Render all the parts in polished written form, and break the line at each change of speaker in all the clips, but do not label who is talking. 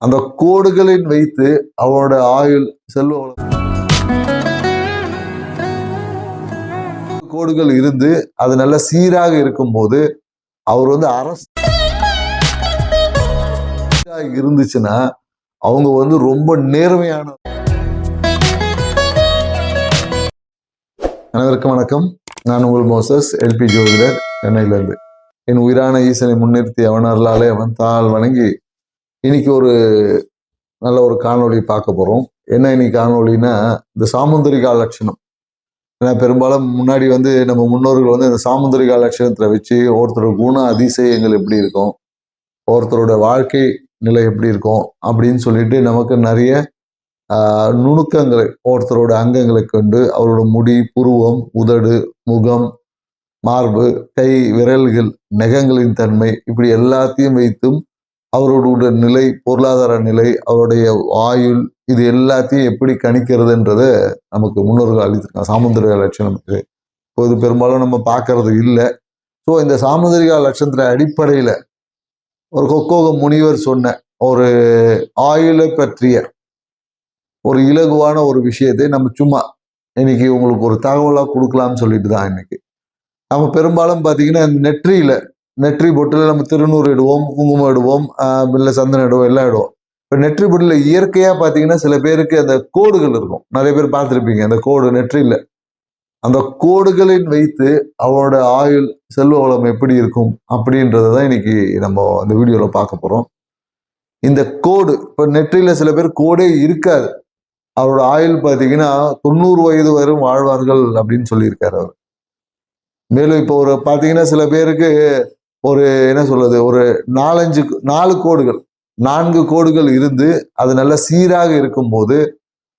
அந்த கோடுகளின் வைத்து அவரோட ஆயுள் செல்வ கோடுகள் இருந்து அது நல்ல சீராக இருக்கும்போது அவர் வந்து அரசு இருந்துச்சுன்னா அவங்க வந்து ரொம்ப நேர்மையான. அனைவருக்கும் வணக்கம். நான் உங்கள் மோசஸ் எல்பி ஜோதிடர், சென்னையிலிருந்து. என் உயிரான ஈசனை முன்னிறுத்தி அவன் அருளாலே அவன் தாள் வணங்கி இன்னைக்கு ஒரு நல்ல ஒரு காணொளி பார்க்க போறோம். என்ன இன்னைக்கு காணொலின்னா, இந்த சாமுந்திரிகா லட்சணம். ஏன்னா பெரும்பாலும் முன்னாடி வந்து நம்ம முன்னோர்கள் வந்து இந்த சாமுந்திரிகா லட்சணத்துல வச்சு ஒருத்தரோட குண அதிசயங்கள் எப்படி இருக்கும், ஒருத்தரோட வாழ்க்கை நிலை எப்படி இருக்கும் அப்படின்னு சொல்லிட்டு நமக்கு நிறைய நுணுக்கங்களை ஒருத்தரோட அங்கங்களை கொண்டு அவரோட முடி, புருவம், உதடு, முகம், மார்பு, கை, விரல்கள், நகங்களின் தன்மை இப்படி எல்லாத்தையும் வைத்தும் அவரோட நிலை, பொருளாதார நிலை, அவருடைய ஆயுள், இது எல்லாத்தையும் எப்படி கணிக்கிறதுன்றத நமக்கு முன்னோர்கள் அளித்திருக்காங்க. சாமுந்திரிகா லட்சணம் இது இப்போது பெரும்பாலும் நம்ம பார்க்கறது இல்லை. ஸோ இந்த சாமுந்திரிகா லட்சணத்துல அடிப்படையில ஒரு கொக்கோக முனிவர் சொன்ன ஒரு ஆயுளை பற்றிய ஒரு இலகுவான ஒரு விஷயத்தை நம்ம சும்மா இன்னைக்கு உங்களுக்கு ஒரு தகவலாக கொடுக்கலாம்னு சொல்லிட்டு தான் இன்னைக்கு நம்ம பெரும்பாலும் பார்த்தீங்கன்னா நெற்றி பொட்டில் நம்ம திருநூறு இடுவோம், குங்குமம் இடுவோம், இல்லை சந்தனம் இடுவோம், எல்லாம் இடுவோம். இப்போ நெற்றி பொட்டில் இயற்கையாக பார்த்தீங்கன்னா சில பேருக்கு அந்த கோடுகள் இருக்கும். நிறைய பேர் பார்த்துருப்பீங்க அந்த கோடு நெற்றியில். அந்த கோடுகளின் வைத்து அவரோட ஆயுள், செல்வ வளம் எப்படி இருக்கும் அப்படின்றத தான் இன்னைக்கு நம்ம அந்த வீடியோவில் பார்க்க போகிறோம். இந்த கோடு இப்போ நெற்றியில் சில பேர் கோடே இருக்காது, அவரோட ஆயுள் பார்த்தீங்கன்னா 90 வயது வரும் வாழ்வார்கள் அப்படின்னு சொல்லியிருக்காரு அவர். மேலும் இப்போ ஒரு பார்த்தீங்கன்னா சில பேருக்கு ஒரு என்ன சொல்றது, ஒரு 4 கோடுகள் இருந்து அது நல்ல சீராக இருக்கும்போது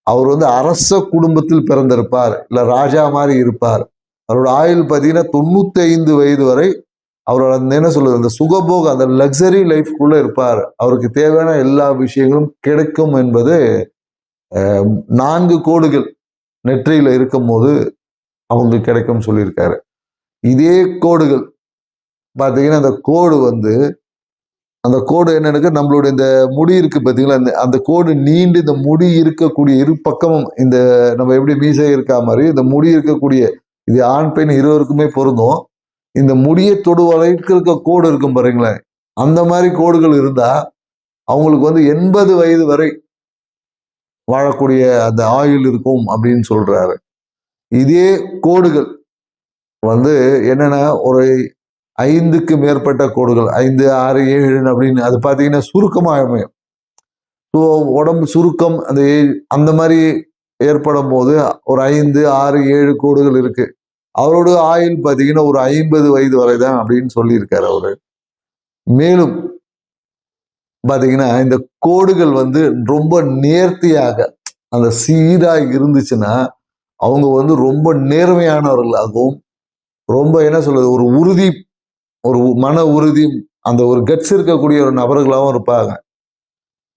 அவர் வந்து அரச குடும்பத்தில் பிறந்திருப்பார், இல்லை ராஜா மாதிரி இருப்பார். அவரோட ஆயுள் பார்த்தீங்கன்னா 95 வயது வரை அவரோட என்ன சொல்றது, அந்த சுகபோக, அந்த லக்ஸரி லைஃப்குள்ள இருப்பார். அவருக்கு தேவையான எல்லா விஷயங்களும் கிடைக்கும் என்பது 4 கோடுகள் நெற்றியில இருக்கும் போது அவங்களுக்கு கிடைக்கும் சொல்லியிருக்காரு. இதே கோடுகள் பார்த்தீங்கன்னா அந்த கோடு என்னன்னு, நம்மளுடைய இந்த முடி இருக்கு பார்த்தீங்களா, அந்த கோடு நீண்டு இந்த முடி இருக்கக்கூடிய இரு பக்கமும், இந்த நம்ம எப்படி மீசை இருக்கா மாதிரி இந்த முடி இருக்கக்கூடிய, இது ஆண் பெண் இருவருக்குமே பொருந்தும். இந்த முடியை தொடுவதற்கு இருக்க கோடு இருக்கும் பாருங்களேன், அந்த மாதிரி கோடுகள் இருந்தா அவங்களுக்கு வந்து 80 வயது வரை வாழக்கூடிய அந்த ஆயுள் இருக்கும் அப்படின்னு சொல்றாரு. இதே கோடுகள் வந்து என்னன்னா, ஒரு 5க்கு மேற்பட்ட கோடுகள், 5, 6, 7 அப்படின்னு அது பார்த்தீங்கன்னா சுருக்கமாக அமையும். ஸோ உடம்பு சுருக்கம் அந்த மாதிரி ஏற்படும் போது ஒரு 5, 6, 7 கோடுகள் இருக்கு. அவரோட ஆயுள் பார்த்தீங்கன்னா ஒரு 50 வயது வரை தான் அப்படின்னு சொல்லியிருக்காரு அவரு. மேலும் பார்த்தீங்கன்னா இந்த கோடுகள் வந்து ரொம்ப நேர்த்தியாக அந்த சீராக இருந்துச்சுன்னா அவங்க வந்து ரொம்ப நேர்மையானவர்களாகவும், ரொம்ப என்ன சொல்றது, ஒரு மன உறுதி, அந்த ஒரு கட்ஸ் இருக்கக்கூடிய ஒரு நபர்களாகவும் இருப்பாங்க.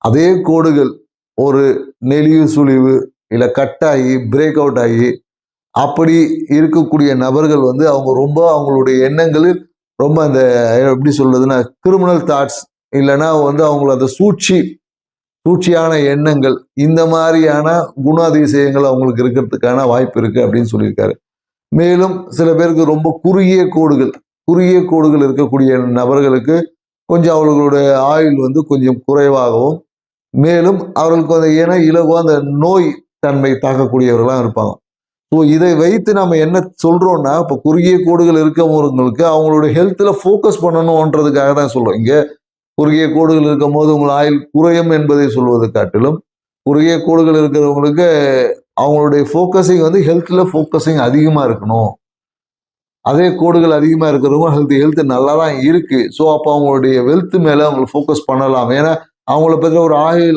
அதே கோடுகள் ஒரு நெளிவு சுழிவு இல்லை கட்டாகி பிரேக் அவுட் ஆகி அப்படி இருக்கக்கூடிய நபர்கள் வந்து அவங்க ரொம்ப அவங்களுடைய எண்ணங்களில் ரொம்ப அந்த எப்படி சொல்றதுன்னா கிரிமினல் தாட்ஸ், இல்லைன்னா வந்து அவங்கள அந்த சூழ்ச்சியான எண்ணங்கள், இந்த மாதிரியான குணாதிசயங்கள் அவங்களுக்கு இருக்கிறதுக்கான வாய்ப்பு இருக்கு அப்படின்னு சொல்லியிருக்காரு. மேலும் சில பேருக்கு ரொம்ப குறுகிய கோடுகள் இருக்கக்கூடிய நபர்களுக்கு கொஞ்சம் அவர்களுடைய ஆயுள் வந்து கொஞ்சம் குறைவாகவும், மேலும் அவர்களுக்கு அந்த இலகுவா அந்த நோய் தன்மை தாக்கக்கூடியவர்களாக இருப்பாங்க. ஸோ இதை வைத்து நம்ம என்ன சொல்றோம்னா, இப்போ குறுகிய கோடுகள் இருக்கவங்களுக்கு அவங்களுடைய ஹெல்த்ல ஃபோக்கஸ் பண்ணணும்ன்றதுக்காக தான் சொல்றோம். இங்க குறுகிய கோடுகள் இருக்கும் போது உங்கள் ஆயுள் குறையும் என்பதை சொல்வதை காட்டிலும், குறுகிய கோடுகள் இருக்கிறவங்களுக்கு அவங்களுடைய ஃபோக்கஸிங் வந்து ஹெல்த்ல ஃபோக்கஸிங் அதிகமா இருக்கணும். அதே கோடுகள் அதிகமாக இருக்கிறவங்க ஹெல்த் நல்லா தான் இருக்கு. ஸோ அப்போ அவங்களுடைய வெல்த் மேலே அவங்களுக்கு ஃபோக்கஸ் பண்ணலாம். ஏன்னா அவங்கள பற்றின ஒரு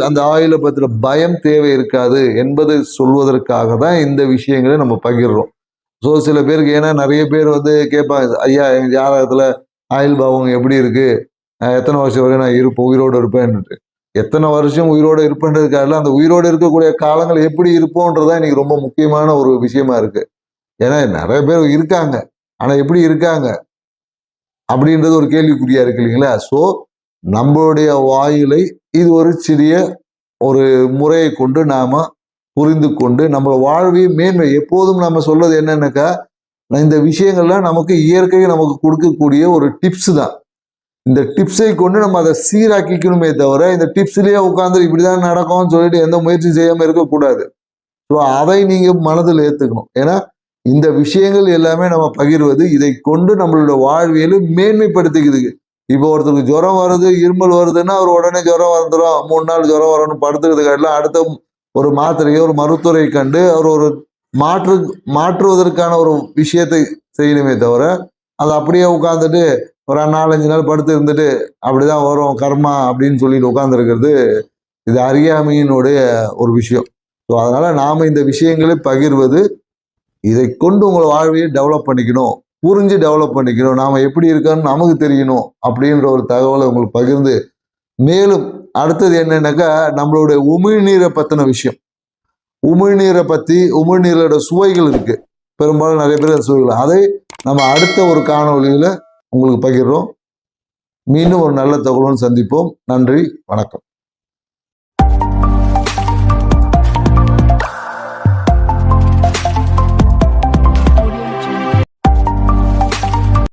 அந்த ஆயுளை பற்றின பயம் தேவை இருக்காது என்பதை சொல்வதற்காக தான் இந்த விஷயங்களை நம்ம பகிர்றோம். ஸோ சில பேருக்கு, ஏன்னா நிறைய பேர் வந்து கேட்பாங்க, ஐயா எங்கள் ஜாதகத்தில் ஆயுள் பாவம் எப்படி இருக்கு, எத்தனை வருஷம் வரை நான் உயிரோடு இருப்பேன்ட்டு. எத்தனை வருஷம் உயிரோடு இருப்பேன்றதுக்காக அந்த உயிரோடு இருக்கக்கூடிய காலங்கள் எப்படி இருப்போன்றதான் இன்னைக்கு ரொம்ப முக்கியமான ஒரு விஷயமா இருக்கு. ஏன்னா நிறைய பேர் இருக்காங்க, ஆனா எப்படி இருக்காங்க அப்படின்றது ஒரு கேள்விக்குறியா இருக்கு இல்லைங்களா? ஸோ நம்மளுடைய வாயிலை இது ஒரு சிறிய ஒரு முறையை கொண்டு நாம புரிந்து கொண்டு நம்ம வாழ்வையை மேன்மை எப்போதும் நம்ம சொல்றது என்னன்னாக்கா, இந்த விஷயங்கள்லாம் நமக்கு இயற்கை நமக்கு கொடுக்கக்கூடிய ஒரு டிப்ஸ் தான். இந்த டிப்ஸை கொண்டு நம்ம அதை சீராக்கிக்கணுமே தவிர இந்த டிப்ஸ்லயே உட்காந்து இப்படிதான் நடக்கும்னு சொல்லிட்டு எந்த முயற்சி செய்யாம இருக்கக்கூடாது. ஸோ அதை நீங்க மனதில் ஏத்துக்கணும். ஏன்னா இந்த விஷயங்கள் எல்லாமே நம்ம பகிர்வது இதை கொண்டு நம்மளோட வாழ்வியலை மேன்மைப்படுத்திக்குது. இப்போ ஒருத்தருக்கு ஜுரம் வருது, இருமல் வருதுன்னா அவர் உடனே ஜுரம் வந்துடும், 3 நாள் ஜுரம் வரணும்னு படுத்துக்கிறதுக்காட்டிலும் அடுத்த ஒரு மாத்திரையை ஒரு மருத்துவரை கண்டு அவர் ஒரு மாற்றுவதற்கான ஒரு விஷயத்தை செய்யணுமே தவிர அதை அப்படியே உட்காந்துட்டு ஒரு 4-5 நாள் படுத்து இருந்துட்டு அப்படிதான் வரும் கர்மா அப்படின்னு சொல்லிட்டு உட்காந்துருக்கிறது இது அறியாமையினுடைய ஒரு விஷயம். ஸோ அதனால நாம இந்த விஷயங்களை பகிர்வது இதை கொண்டு உங்களை வாழ்வையை டெவலப் பண்ணிக்கணும், புரிஞ்சு டெவலப் பண்ணிக்கணும், நாம எப்படி இருக்கோன்னு நமக்கு தெரியணும் அப்படின்ற ஒரு தகவலை உங்களுக்கு பகிர்ந்து, மேலும் அடுத்தது என்னன்னாக்கா நம்மளுடைய உமிழ்நீரை பத்தின விஷயம். உமிழ்நீரை பத்தி உமிழ்நீரோட சுவைகள் இருக்கு, பெரும்பாலும் நிறைய பேர் சுவைகள் அதை நம்ம அடுத்த ஒரு காணொளியில உங்களுக்கு பகிர்றோம். மீண்டும் ஒரு நல்ல தகவலுடன் சந்திப்போம். நன்றி, வணக்கம்.